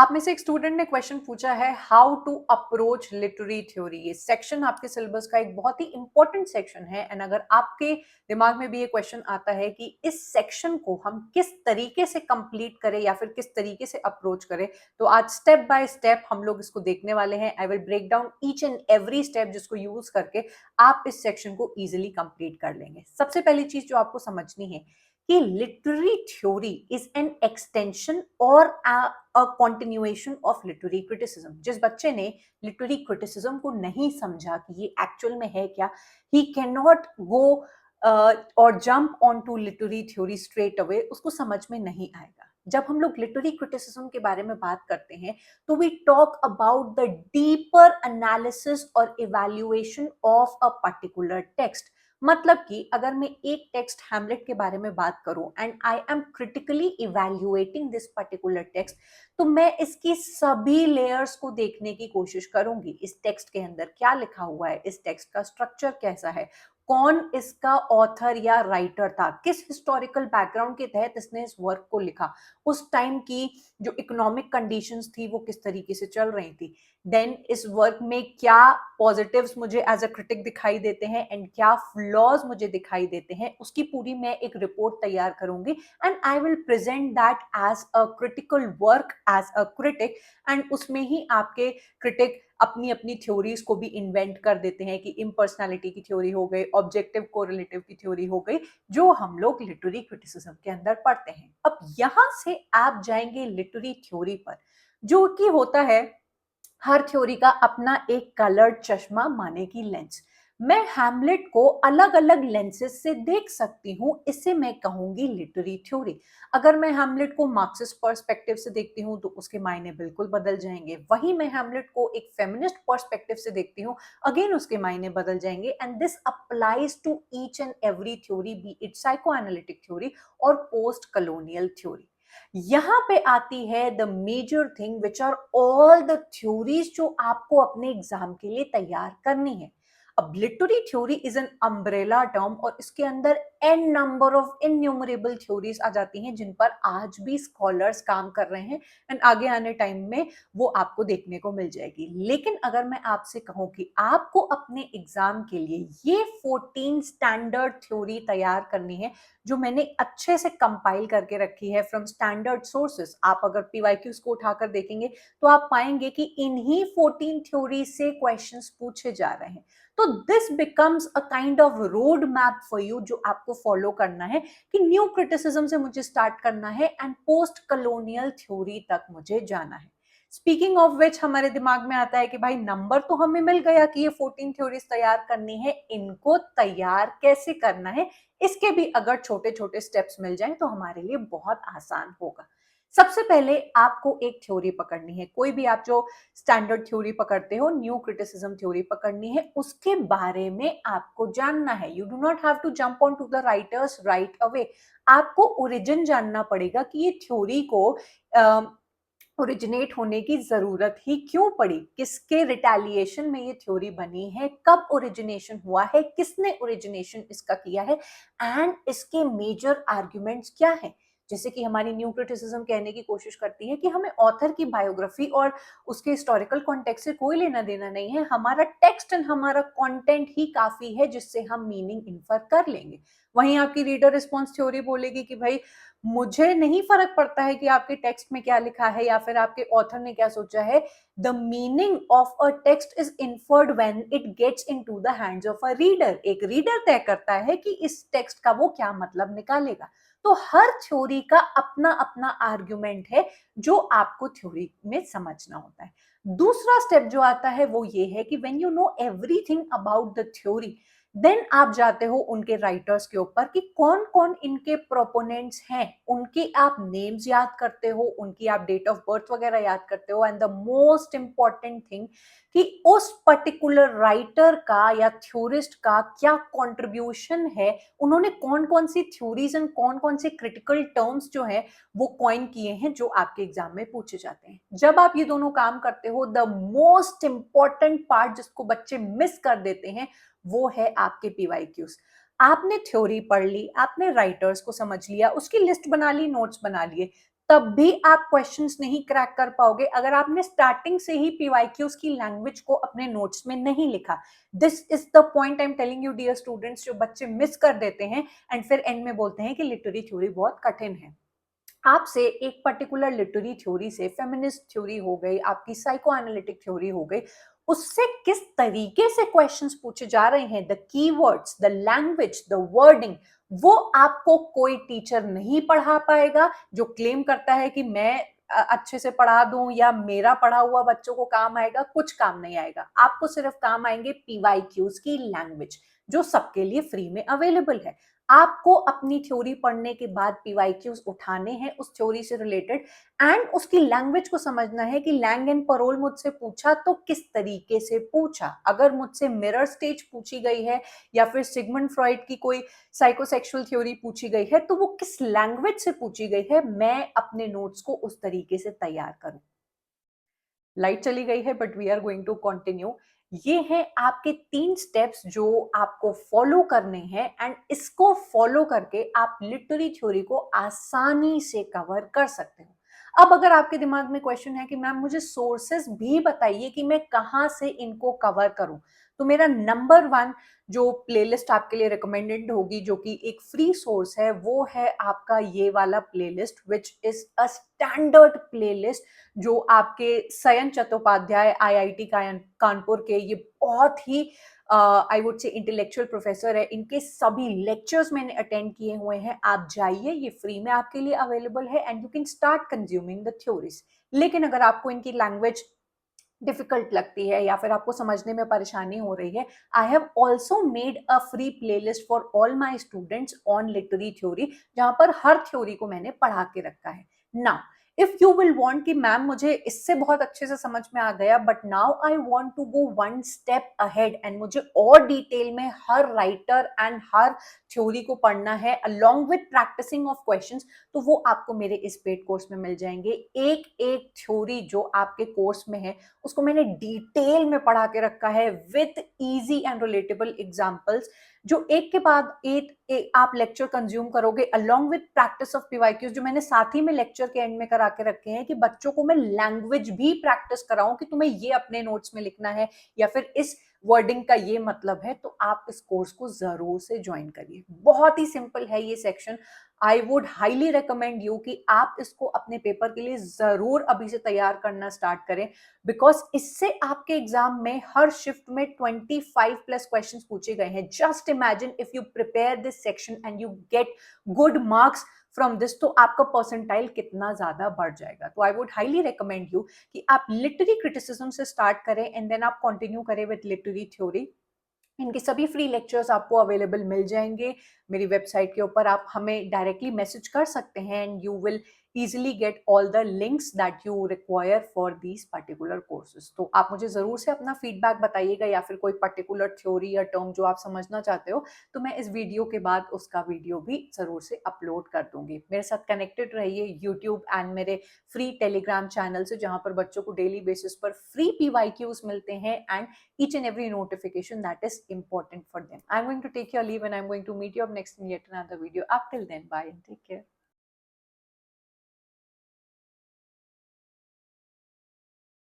आप में से एक स्टूडेंट ने क्वेश्चन पूछा है how to approach literary theory. ये सेक्शन आपके सिलेबस का एक बहुत ही इंपॉर्टेंट सेक्शन है एंड अगर आपके दिमाग में भी ये क्वेश्चन आता है कि इस सेक्शन को हम किस तरीके से कंप्लीट करें या फिर किस तरीके से अप्रोच करें, तो आज स्टेप बाय स्टेप हम लोग इसको देखने वाले हैं। I will break down each and every step जिसको यूज करके आप इस सेक्शन को इजिली कंप्लीट कर लेंगे। सबसे पहली चीज जो आपको समझनी है कि literary theory is an extension और a continuation of literary criticism. जिस बच्चे ने लिटरेरी क्रिटिसिज्म को नहीं समझा कि ये एक्चुअल में है क्या, ही कैन नॉट गो और jump on to literary theory straight away, उसको समझ में नहीं आएगा। जब हम लोग लिटरेरी क्रिटिसिज्म के बारे में बात करते हैं तो we talk about the deeper analysis और evaluation of a particular text. मतलब कि अगर मैं एक टेक्स्ट हैमलेट के बारे में बात करूं and I am critically evaluating this particular text, तो मैं इसकी सभी लेयर्स को देखने की कोशिश करूंगी। इस टेक्स्ट के अंदर क्या लिखा हुआ है, इस टेक्स्ट का स्ट्रक्चर कैसा है, कौन इसका ऑथर या राइटर था, किस हिस्टोरिकल बैकग्राउंड के तहत इसने इस वर्क को लिखा, उस टाइम की जो इकोनॉमिक कंडीशंस थी वो किस तरीके से चल रही थी, देन इस वर्क में क्या पॉजिटिव्स मुझे एज अ क्रिटिक दिखाई देते हैं एंड क्या फ्लॉज मुझे दिखाई देते हैं, उसकी पूरी मैं एक रिपोर्ट तैयार करूंगी and I will present that as a critical work as a critic. And उसमें ही आपके क्रिटिक अपनी अपनी थ्योरीज को भी इन्वेंट कर देते हैं कि इम्पर्सनैलिटी की थ्योरी हो गई, ऑब्जेक्टिव कोरिलेटिव की थ्योरी हो गई, जो हम लोग लिटरेरी क्रिटिसिज्म के अंदर पढ़ते हैं। अब यहां से आप जाएंगे लिटरेरी थ्योरी पर, जो कि होता है हर थ्योरी का अपना एक कलर्ड चश्मा माने की लेंस। मैं हैमलेट को अलग अलग लेंसेज से देख सकती हूं, इसे मैं कहूंगी लिटरेरी थ्योरी। अगर मैं हैमलेट को मार्क्सिस्ट पर्सपेक्टिव से देखती हूं तो उसके मायने बिल्कुल बदल जाएंगे। वहीं मैं हैमलेट को एक फेमिनिस्ट पर्सपेक्टिव से देखती हूं, अगेन उसके मायने बदल जाएंगे। And this applies to each and every theory, be it psychoanalytic theory और पोस्ट कॉलोनियल थ्योरी। यहां पे आती है the major thing which are all the theories जो आपको अपने एग्जाम के लिए तैयार करनी है। अब literary theory is an umbrella term और इसके अंदर an number of innumerable theories आ जाती हैं जिन पर आज भी स्कॉलर्स काम कर रहे हैं एंड आगे आने टाइम में वो आपको देखने को मिल जाएगी। लेकिन अगर मैं आपसे कहूं कि आपको अपने एग्जाम के लिए ये 14 स्टैंडर्ड थ्योरी तैयार करनी है जो मैंने अच्छे से कंपाइल करके रखी है फ्रॉम स्टैंडर्ड सोर्सेस, आप अगर पीवाईक्यूज को उठाकर देखेंगे तो आप पाएंगे कि इन्हीं 14 थ्योरी से क्वेश्चंस पूछे जा रहे हैं। तो this becomes a kind of road map for you जो आपको फॉलो करना है कि न्यू क्रिटिसिज्म से मुझे स्टार्ट करना है एंड पोस्ट कॉलोनियल थ्योरी तक मुझे जाना है। स्पीकिंग ऑफ विच हमारे दिमाग में आता है कि भाई नंबर तो हमें मिल गया कि ये 14 थ्योरीज तैयार करनी है, इनको तैयार कैसे करना है, इसके भी अगर छोटे छोटे स्टेप्स मिल जाएं तो हमारे लिए बहुत आसान होगा। सबसे पहले आपको एक थ्योरी पकड़नी है, कोई भी आप जो स्टैंडर्ड थ्योरी पकड़ते हो, न्यू क्रिटिसिज्म थ्योरी पकड़नी है, उसके बारे में आपको जानना है। You do not have to jump on to the writers right away. आपको ओरिजिन जानना पड़ेगा कि ये थ्योरी को ओरिजिनेट होने की जरूरत ही क्यों पड़ी, किसके रिटेलिएशन में ये थ्योरी बनी है, कब ओरिजिनेशन हुआ है, किसने ओरिजिनेशन इसका किया है एंड इसके मेजर आर्ग्यूमेंट्स क्या है। जैसे कि हमारी न्यू क्रिटिसिज्म कहने की कोशिश करती है कि हमें ऑथर की बायोग्राफी और उसके हिस्टोरिकल कॉन्टेक्स्ट से कोई लेना देना नहीं है, हमारा टेक्स्ट एंड हमारा कंटेंट ही काफी है जिससे हम मीनिंग इन्फर कर लेंगे। वहीं आपकी रीडर रिस्पॉन्स थ्योरी बोलेगी कि भाई मुझे नहीं फर्क पड़ता है कि आपके टेक्स्ट में क्या लिखा है या फिर आपके ऑथर ने क्या सोचा है, the meaning of a text is inferred when it gets into the hands of a reader. एक रीडर तय करता है कि इस टेक्स्ट का वो क्या मतलब निकालेगा। तो हर थ्योरी का अपना अपना आर्ग्यूमेंट है जो आपको थ्योरी में समझना होता है। दूसरा स्टेप जो आता है वो ये है कि when you know everything about the theory, then आप जाते हो उनके राइटर्स के ऊपर कि कौन कौन इनके प्रोपोनेंट्स हैं, उनके आप नेम्स याद करते हो, उनकी आप डेट ऑफ बर्थ वगैरह याद करते हो and the most important thing कि उस पर्टिकुलर राइटर का या थ्योरिस्ट का क्या कंट्रीब्यूशन है, उन्होंने कौन कौन सी थ्योरीज एंड कौन कौन से क्रिटिकल टर्म्स जो है वो कॉइन किए हैं जो आपके एग्जाम में पूछे जाते हैं। जब आप ये दोनों काम करते हो, द मोस्ट इंपॉर्टेंट पार्ट जिसको बच्चे मिस कर देते हैं वो है आपके पीवाईक्यूज। आपने थ्योरी पढ़ ली, आपने राइटर्स को समझ लिया, उसकी लिस्ट बना ली, नोट्स बना लिए, तब भी आप क्वेश्चंस नहीं क्रैक कर पाओगे अगर आपने स्टार्टिंग से ही पीवाईक्यूज की लैंग्वेज को अपने नोट्स में नहीं लिखा। This is the point I am telling you dear students, जो बच्चे मिस कर देते हैं एंड फिर एंड में बोलते हैं कि लिटरेरी थ्योरी बहुत कठिन है। आपसे एक पर्टिकुलर लिटरेरी थ्योरी से, फेमिनिस्ट थ्योरी हो गई, आपकी साइको एनालिटिक थ्योरी हो गई, उससे किस तरीके से क्वेश्चंस पूछे जा रहे हैं, the keywords, the language, the wording, वो आपको कोई टीचर नहीं पढ़ा पाएगा जो क्लेम करता है कि मैं अच्छे से पढ़ा दूं या मेरा पढ़ा हुआ बच्चों को काम आएगा। कुछ काम नहीं आएगा, आपको सिर्फ काम आएंगे पीवाईक्यूज की लैंग्वेज जो सबके लिए फ्री में अवेलेबल है। आपको अपनी थ्योरी पढ़ने के बाद पीवाईक्यूज उठाने हैं उस थ्योरी से रिलेटेड एंड उसकी लैंग्वेज को समझना है कि लैंग एंड परोल मुझसे पूछा तो किस तरीके से पूछा। अगर मुझसे मिरर स्टेज पूछी गई है या फिर सिगमंड फ्रॉइड की कोई साइकोसेक्सुअल थ्योरी पूछी गई है तो वो किस लैंग्वेज से पूछी गई है, मैं अपने नोट्स को उस तरीके से तैयार करूं। लाइट चली गई है but we are going to continue. ये है आपके 3 स्टेप्स जो आपको फॉलो करने हैं एंड इसको फॉलो करके आप लिटरेरी थ्योरी को आसानी से कवर कर सकते हो। अब अगर आपके दिमाग में क्वेश्चन है कि मैम मुझे सोर्सेस भी बताइए कि मैं कहां से इनको कवर करूं, तो मेरा नंबर 1 जो प्लेलिस्ट आपके लिए रिकमेंडेड होगी जो कि एक फ्री सोर्स है, वो है आपका ये वाला playlist which is a standard playlist जो आपके सयन चट्टोपाध्याय आईआईटी कानपुर के ये बहुत ही I would say intellectual professor है, इनके सभी लेक्चर्स मैंने अटेंड किए हुए हैं। आप जाइए, ये फ्री में आपके लिए अवेलेबल है and you can start consuming the theories. लेकिन अगर आपको इनकी लैंग्वेज डिफिकल्ट लगती है या फिर आपको समझने में परेशानी हो रही है, I have also made a free playlist for all my students on literary theory, जहां पर हर थ्योरी को मैंने पढ़ा के रखा है। Now if you will want कि मैम मुझे इससे बहुत अच्छे से समझ में आ गया but now I want to go one step ahead and मुझे और डिटेल में हर राइटर एंड हर थ्योरी को पढ़ना है along with practising of questions, तो वो आपको मेरे इस पेड कोर्स में मिल जाएंगे। एक एक थ्योरी जो आपके कोर्स में है उसको मैंने डिटेल में पढ़ा के रखा है with easy and relatable examples, जो एक के बाद एक आप लेक्चर कंज्यूम करोगे along with practice of PYQs, जो मैंने साथ ही में लेक्चर के एंड में करा के रखे हैं कि बच्चों को मैं लैंग्वेज भी प्रैक्टिस कराऊं कि तुम्हें ये अपने नोट्स में लिखना है या फिर इस वर्डिंग का ये मतलब है। तो आप इस कोर्स को जरूर से ज्वाइन करिए। बहुत ही सिंपल है ये section. I would highly recommend you कि आप इसको अपने पेपर के लिए जरूर अभी से तैयार करना स्टार्ट करें, बिकॉज इससे आपके एग्जाम में हर शिफ्ट में 25 प्लस क्वेश्चंस पूछे गए हैं। Just imagine if you prepare this section and you get good marks from this, तो आपका परसेंटाइल कितना ज्यादा बढ़ जाएगा। तो I would highly recommend you कि आप लिटरेरी क्रिटिसिज्म से स्टार्ट करें एंड देन आप कंटिन्यू करें विद लिटरेरी थ्योरी। इनके सभी फ्री लेक्चर्स आपको अवेलेबल मिल जाएंगे मेरी वेबसाइट के ऊपर। आप हमें डायरेक्टली मैसेज कर सकते हैं and you will easily get all the links that you require for these particular courses। तो आप मुझे जरूर से अपना फीडबैक बताइएगा या फिर कोई पर्टिकुलर थ्योरी या टर्म जो आप समझना चाहते हो, तो मैं इस वीडियो के बाद उसका वीडियो भी जरूर से अपलोड कर दूंगी। मेरे साथ कनेक्टेड रहिए यूट्यूब एंड मेरे फ्री टेलीग्राम चैनल से, जहां पर बच्चों को डेली बेसिस पर फ्री पीवाईक्यूज मिलते हैं and each and every notification that is important for them। I'm going to take your leave and I'm going to meet you up next in yet another video. Up till then, bye and take care।